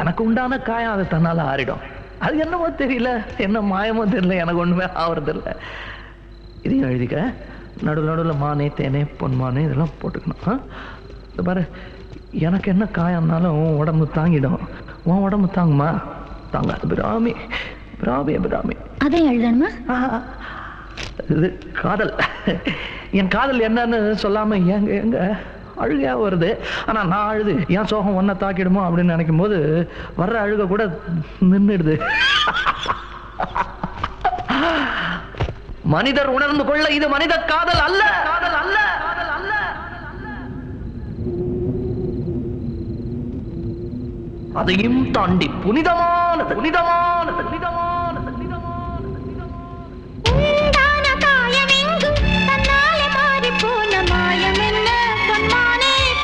எனக்கு உண்டான காயம் அது தன்னால ஆறிடும். அது என்னமோ தெரியல, என்ன மாயமோ தெரியல, எனக்கு ஒண்ணுமே ஆவறதில்லை. இதையும் எழுதிக்க. நடுவில் நடுவில் மானே தேனே பொன்மானே இதெல்லாம் போட்டுக்கணும். இந்த பாரு, எனக்கு என்ன காயம்னாலும் உன் உடம்பு தாங்கிடும். உன் உடம்பு தாங்குமா? தாங்காது. பிராமி பிராமி பிராமி. அதை எழுதணுமா? இது காதல். என் காதல் என்னன்னு சொல்லாம எங்க எங்க அழுகையா வருது. ஆனா நான் அழுது என் சோகம் ஒன்ன தாக்கிடுமோ அப்படின்னு நினைக்கும் போது வர்ற அழுக கூட நின்றுடுது. மனிதர் உணர்ந்து கொள்ள இது மனித காதல் அல்ல, காதல் அல்ல, காதல் அல்ல. அதையும் தாண்டி புனிதமானது, புனிதமான